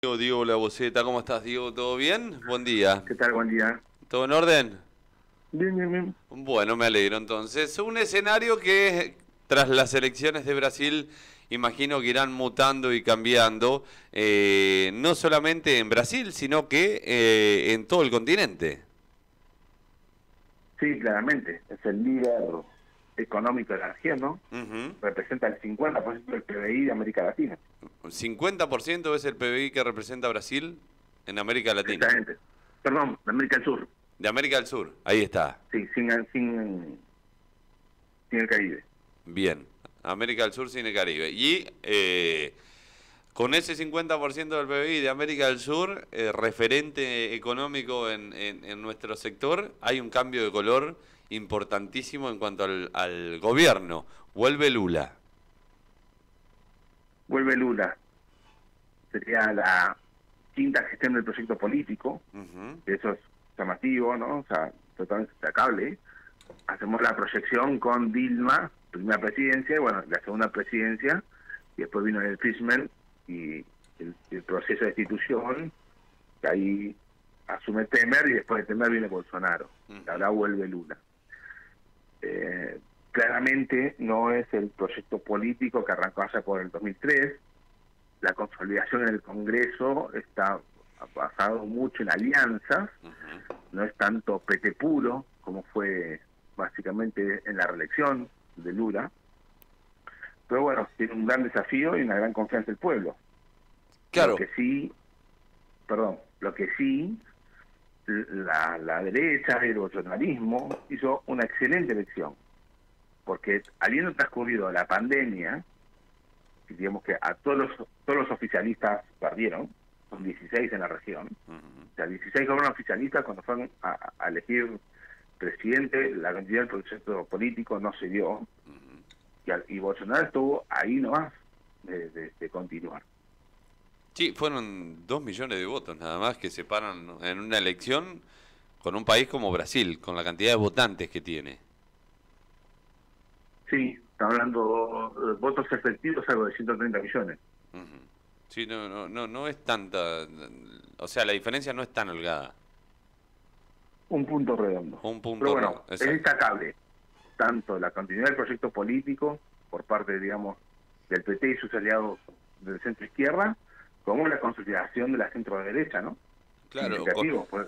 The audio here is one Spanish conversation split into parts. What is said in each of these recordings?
Diego Laboceta, ¿cómo estás, Diego? ¿Todo bien? Buen día. ¿Qué tal? Buen día. ¿Todo en orden? Bien, bien, bien. Bueno, me alegro entonces. Un escenario que tras las elecciones de Brasil, imagino que irán mutando y cambiando, no solamente en Brasil, sino que en todo el continente. Sí, claramente. Es el líder económico de la región, ¿no? Ujú. Representa el 50% del PBI de América Latina. 50% es el PBI que representa Brasil en América Latina. Exactamente. Perdón, de América del Sur. De América del Sur, ahí está. Sí, sin el Caribe. Bien, América del Sur sin el Caribe. Y con ese 50% del PBI de América del Sur, referente económico en nuestro sector, hay un cambio de color importantísimo en cuanto al gobierno. Vuelve Lula. Vuelve Lula. Sería la quinta gestión del proyecto político. Ujú. Eso es llamativo, ¿no? O sea, totalmente destacable. Hacemos la proyección con Dilma, primera presidencia, y bueno, la segunda presidencia, y después vino el Kirchner y el proceso de destitución, que ahí asume Temer y después de Temer viene Bolsonaro. Ujú. Y ahora vuelve Lula. Claramente no es el proyecto político que arrancó allá por el 2003. La consolidación en el Congreso está basado mucho en alianzas, Ujú. no es tanto PT puro como fue básicamente en la reelección de Lula, pero bueno, tiene un gran desafío y una gran confianza del pueblo. Lo Claro. que sí, perdón, lo que sí, la derecha, el bolsonarismo hizo una excelente elección, porque habiendo transcurrido la pandemia, digamos que a todos los oficialistas perdieron, son 16 en la región, Ujú. o sea, 16 fueron oficialistas cuando fueron a elegir presidente, la cantidad del proyecto político no se dio, Ujú. y Bolsonaro estuvo ahí nomás de continuar. Sí, fueron 2 millones de votos nada más que separan en una elección con un país como Brasil, con la cantidad de votantes que tiene. Sí, está hablando de votos efectivos, algo de 130 millones. Ujú. Sí, no es tanta, o sea, la diferencia no es tan holgada. Un punto redondo. Un Pero punto, bueno, es exacto. destacable tanto la continuidad del proyecto político por parte, digamos, del PT y sus aliados del centro izquierda, como la consolidación de la centro derecha, ¿no? Claro, Significativo, pues.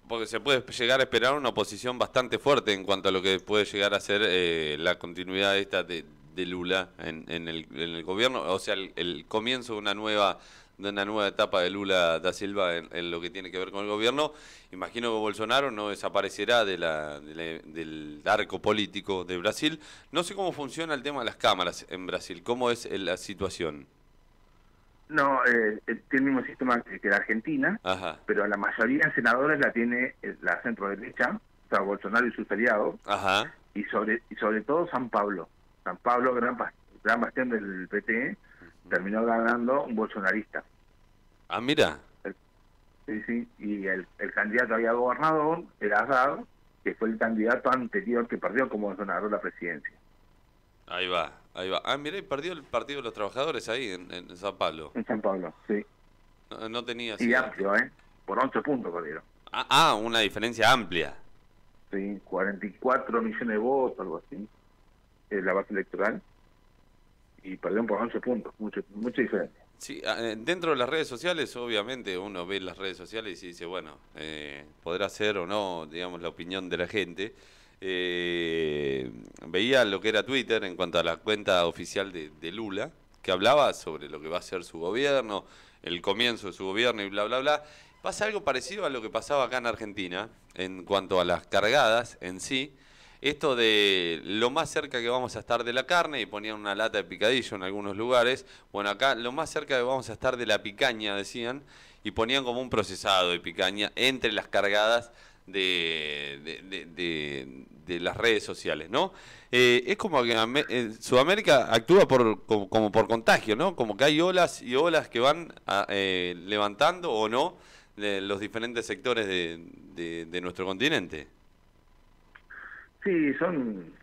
porque se puede llegar a esperar una oposición bastante fuerte en cuanto a lo que puede llegar a ser la continuidad esta de Lula en el gobierno, o sea, el comienzo de una nueva etapa de Lula da Silva en lo que tiene que ver con el gobierno. Imagino que Bolsonaro no desaparecerá del arco político de Brasil. No sé cómo funciona el tema de las cámaras en Brasil, cómo es la situación. No, tiene el mismo sistema que la Argentina, Ajá, pero la mayoría de senadores la tiene la centro derecha, o sea, Bolsonaro y sus aliados, ajá. y sobre todo San Pablo. San Pablo, gran bastión del PT, terminó ganando un bolsonarista. Ah, mira. El- sí, sí, y el candidato había gobernador era Haddad, que fue el candidato anterior que perdió como Bolsonaro la presidencia, Ahí va, ahí va. Ah, mirá, y perdió el Partido de los Trabajadores ahí en San Pablo. en San Pablo, sí. No tenía ese Y dato. amplio, ¿eh? Por 11 puntos perdieron. Una diferencia amplia. Sí, 44 millones de votos, algo así, la base electoral, y perdieron por 11 puntos, mucha diferencia. Sí, dentro de las redes sociales, obviamente, uno ve las redes sociales y dice, bueno, podrá ser o no, digamos, la opinión de la gente. Veía lo que era Twitter en cuanto a la cuenta oficial de Lula, que hablaba sobre lo que va a ser su gobierno, el comienzo de su gobierno y bla, bla, bla. Pasa algo parecido a lo que pasaba acá en Argentina en cuanto a las cargadas en sí. Esto de lo más cerca que vamos a estar de la carne, y ponían una lata de picadillo en algunos lugares. Bueno, acá lo más cerca que vamos a estar de la picaña, decían, y ponían como un procesado de picaña entre las cargadas de las redes sociales, ¿no? Es como que Sudamérica actúa como por contagio, ¿no? Como que hay olas y olas que van levantando o no los diferentes sectores de nuestro continente. Sí, son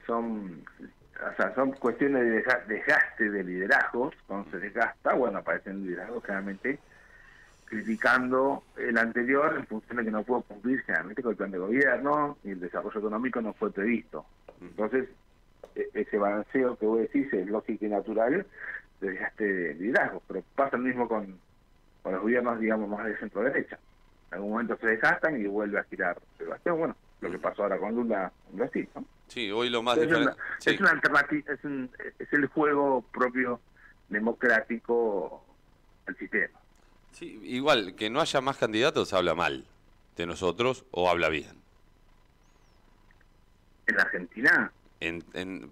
cuestiones de desgaste de liderazgos. Cuando se desgasta, bueno, aparecen liderazgos generalmente criticando el anterior en función de que no pudo cumplir generalmente con el plan de gobierno y el desarrollo económico no fue previsto. Entonces, ese balanceo que vos decís es lógico y natural de desgaste de liderazgo, pero pasa lo mismo con los gobiernos, digamos, más de centro-derecha. En algún momento se desgastan y vuelve a girar el bastón. Bueno, lo que pasó ahora con Lula en Brasil, ¿no? Sí, hoy lo más Entonces, diferente... es una alternativa, es el juego propio democrático del sistema. Sí, igual, que no haya más candidatos habla mal de nosotros o habla bien. En Argentina,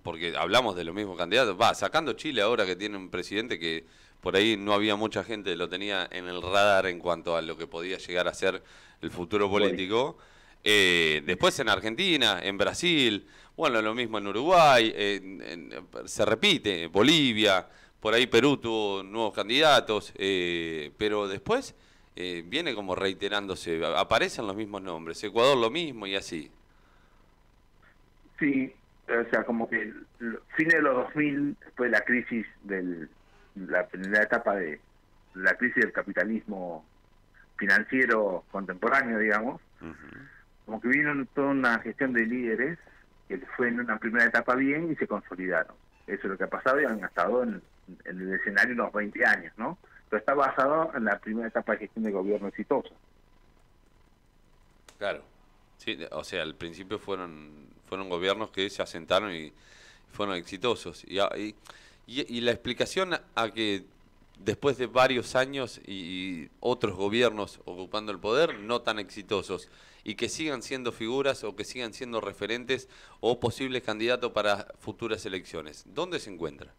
Porque hablamos de los mismos candidatos. Va, sacando Chile ahora que tiene un presidente que por ahí no había mucha gente, lo tenía en el radar en cuanto a lo que podía llegar a ser el futuro político. Después en Argentina, en Brasil, bueno, lo mismo en Uruguay, se repite, Bolivia, por ahí Perú tuvo nuevos candidatos, pero después viene como reiterándose, aparecen los mismos nombres, Ecuador lo mismo y así. sí, o sea, como que fines de los 2000, después de la crisis la primera etapa de la crisis del capitalismo financiero contemporáneo, digamos, como que vino toda una gestión de líderes que fue en una primera etapa bien y se consolidaron. Eso es lo que ha pasado y han estado en el escenario unos 20 años, ¿no? Pero está basado en la primera etapa de gestión de gobierno exitosa. Claro. Sí, o sea, al principio fueron gobiernos que se asentaron y fueron exitosos. Y la explicación a que después de varios años y otros gobiernos ocupando el poder, no tan exitosos, y que sigan siendo figuras o que sigan siendo referentes o posibles candidatos para futuras elecciones, ¿dónde se encuentra?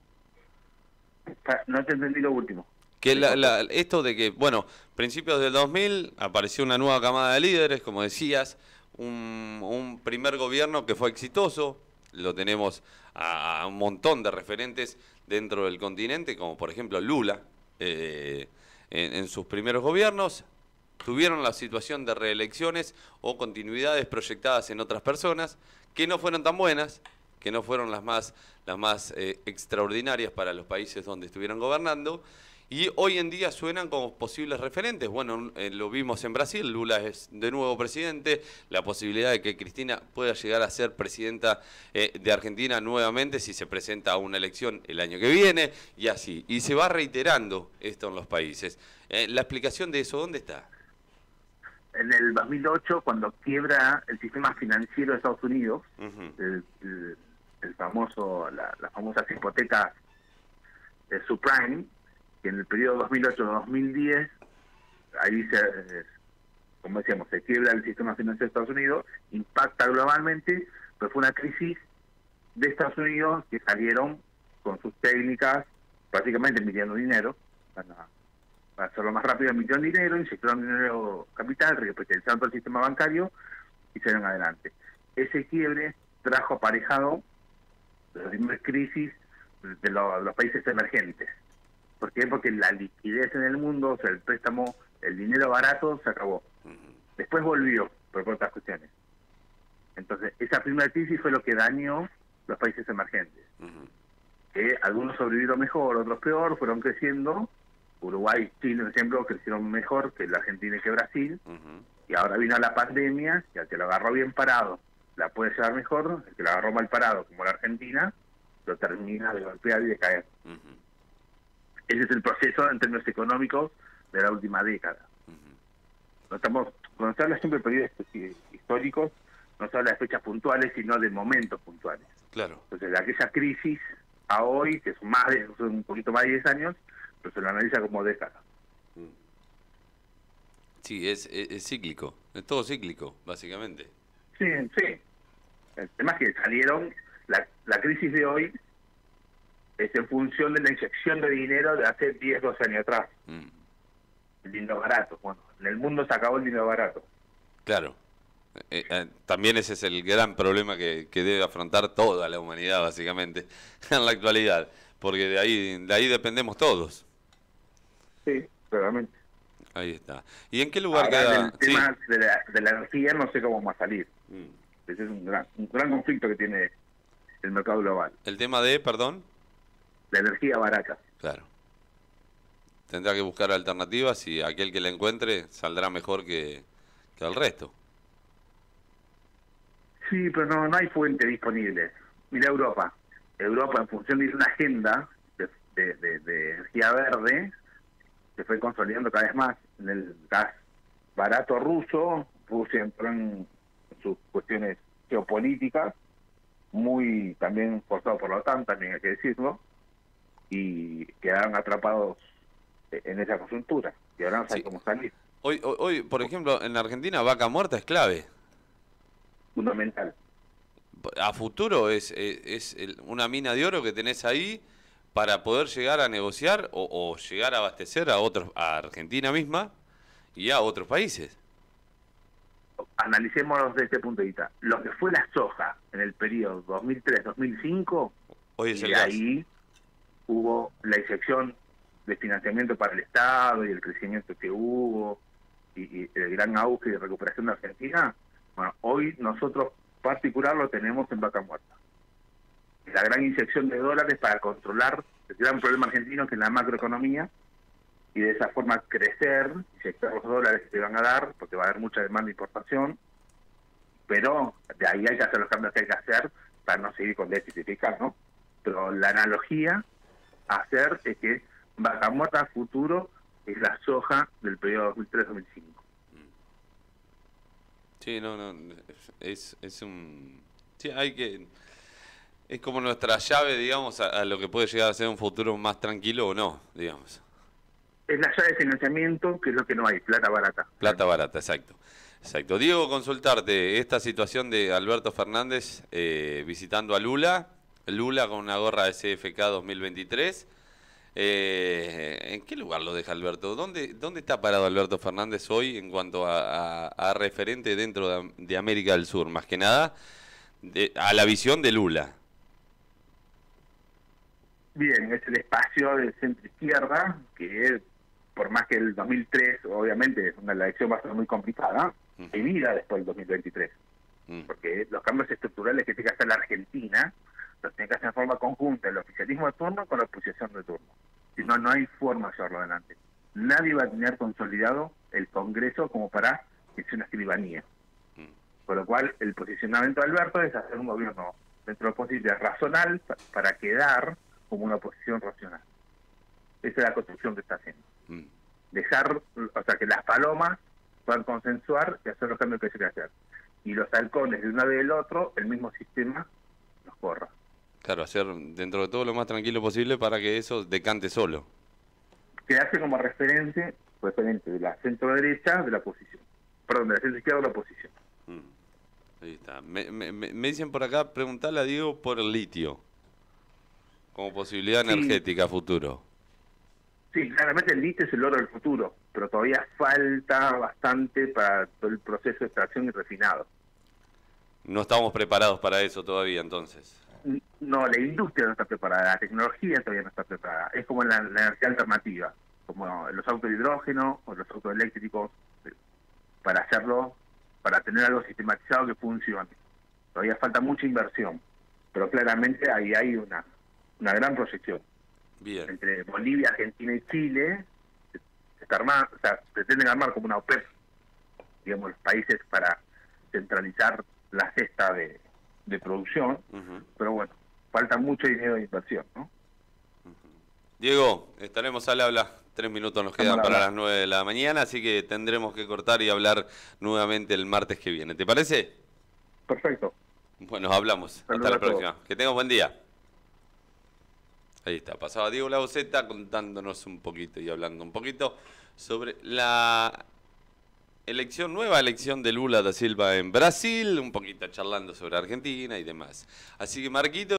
No te entendí lo último. Que esto de que, bueno, principios del 2000 apareció una nueva camada de líderes, como decías, un primer gobierno que fue exitoso, lo tenemos a un montón de referentes dentro del continente, como por ejemplo Lula, en sus primeros gobiernos, tuvieron la situación de reelecciones o continuidades proyectadas en otras personas, que no fueron tan buenas, que no fueron las más extraordinarias para los países donde estuvieron gobernando, y hoy en día suenan como posibles referentes. Bueno, lo vimos en Brasil, Lula es de nuevo presidente, la posibilidad de que Cristina pueda llegar a ser presidenta de Argentina nuevamente si se presenta a una elección el año que viene, y así. Y se va reiterando esto en los países. ¿La explicación de eso dónde está? En el 2008, cuando quiebra el sistema financiero de Estados Unidos, el famoso, las famosas hipotecas subprime, que en el periodo 2008-2010, ahí como decíamos, se quiebra el sistema financiero de Estados Unidos, impacta globalmente, pero fue una crisis de Estados Unidos que salieron con sus técnicas, prácticamente emitiendo dinero, para hacerlo más rápido, emitieron dinero, inyectaron dinero capital, recapitalizaron todo el sistema bancario y salieron adelante. Ese quiebre trajo aparejado la primera crisis de los países emergentes. ¿Por qué? Porque la liquidez en el mundo, o sea, el préstamo, el dinero barato se acabó. Después volvió, pero por otras cuestiones. Entonces, esa primera crisis fue lo que dañó los países emergentes. Que algunos sobrevivieron mejor, otros peor, fueron creciendo. Uruguay, Chile, por ejemplo, crecieron mejor que la Argentina y que Brasil. Y ahora vino la pandemia, y al que lo agarró bien parado la puede llevar mejor, el que lo agarró mal parado, como la Argentina, lo termina de golpear y de caer. Ese es el proceso en términos económicos de la última década. Cuando se habla siempre de periodos históricos, no se habla de fechas puntuales, sino de momentos puntuales. Claro. Entonces, de aquella crisis a hoy, que son un poquito más de 10 años, pero se lo analiza como década. Sí, es cíclico, es todo cíclico, básicamente. Sí. El tema es que salieron, la crisis de hoy es en función de la inyección de dinero de hace 10, 12 años atrás. El dinero barato. Bueno, en el mundo se acabó el dinero barato. Claro. También ese es el gran problema que debe afrontar toda la humanidad, básicamente, en la actualidad. Porque de ahí dependemos todos. Sí, claramente. Ahí está. ¿Y en qué lugar ahora, queda? El tema de la energía no sé cómo va a salir. Ese es un gran conflicto que tiene el mercado global. El tema de, perdón. La energía barata. Claro. tendrá que buscar alternativas y aquel que la encuentre saldrá mejor que el resto. Sí, pero no hay fuente disponible. Mira Europa. Europa, en función de una agenda de energía verde, se fue consolidando cada vez más en el gas barato ruso. Rusia entró en sus cuestiones geopolíticas, muy también forzado por la OTAN, también hay que decirlo, y quedaron atrapados en esa coyuntura. Y ahora no saben cómo salir. Hoy, por ejemplo, en Argentina, vaca muerta es clave. Fundamental. A futuro es una mina de oro que tenés ahí para poder llegar a negociar o llegar a abastecer a Argentina misma y a otros países. Analicémoslo desde este punto de vista. Lo que fue la soja en el periodo 2003-2005, Hoy es y el de gas. ahí hubo la inyección de financiamiento para el Estado y el crecimiento que hubo y el gran auge de recuperación de Argentina. Bueno, hoy nosotros particular lo tenemos en vaca muerta. La gran inyección de dólares para controlar el gran problema argentino, que es la macroeconomía, y de esa forma crecer, inyectar los dólares que te van a dar, porque va a haber mucha demanda de importación, pero de ahí hay que hacer los cambios que hay que hacer para no seguir con déficit fiscal, ¿no? Pero la analogía a hacer es que vaca muerta a futuro es la soja del periodo 2003-2005. Sí, no, es un... Sí, hay que... Es como nuestra llave, digamos, a lo que puede llegar a ser un futuro más tranquilo o no, digamos. Es la llave de financiamiento, que es lo que no hay, plata barata. Plata barata, exacto. Exacto. Diego, consultarte esta situación de Alberto Fernández visitando a Lula con una gorra de CFK 2023. ¿En qué lugar lo deja Alberto? ¿Dónde está parado Alberto Fernández hoy en cuanto a referente dentro de América del Sur? Más que nada, a la visión de Lula. Bien, es el espacio de centro-izquierda, que por más que el 2003, obviamente, la elección va a ser muy complicada, vivida después del 2023. Porque los cambios estructurales que tiene que hacer la Argentina los tiene que hacer en forma conjunta el oficialismo de turno con la oposición de turno. Si no, no hay forma de llevarlo adelante. Nadie va a tener consolidado el Congreso como para que sea una escribanía. Por lo cual, el posicionamiento de Alberto es hacer un gobierno dentro de lo posible racional para quedar como una oposición racional. Esa es la construcción que está haciendo. Dejar, o sea, que las palomas puedan consensuar y hacer los cambios que hay que hacer. Y los halcones de una vez del otro, el mismo sistema los corra. Claro, hacer dentro de todo lo más tranquilo posible para que eso decante solo. Quedarse como referente de la centro derecha de la oposición. Perdón, de la centro izquierda de la oposición. Ahí está. Me dicen por acá, preguntarle a Diego por el litio como posibilidad energética a futuro. Sí, claramente el litio es el oro del futuro, pero todavía falta bastante para todo el proceso de extracción y refinado. No estamos preparados para eso todavía, entonces. No, la industria no está preparada, la tecnología todavía no está preparada. Es como la energía alternativa, como los autos de hidrógeno o los autos eléctricos, para hacerlo, para tener algo sistematizado que funcione. Todavía falta mucha inversión, pero claramente ahí hay una gran proyección. Bien. Entre Bolivia, Argentina y Chile, pretenden armar como una OPEP, digamos, los países para centralizar la cesta de producción, pero bueno, falta mucho dinero de inversión, ¿no? Diego, estaremos al habla. 3 minutos nos quedan para las 9 de la mañana, así que tendremos que cortar y hablar nuevamente el martes que viene. ¿Te parece? Perfecto. Bueno, hablamos. Hasta la próxima. Que tengas buen día. Ahí está, pasaba Diego Lauseta contándonos un poquito y hablando un poquito sobre la nueva elección de Lula da Silva en Brasil, un poquito charlando sobre Argentina y demás. Así que Marquito...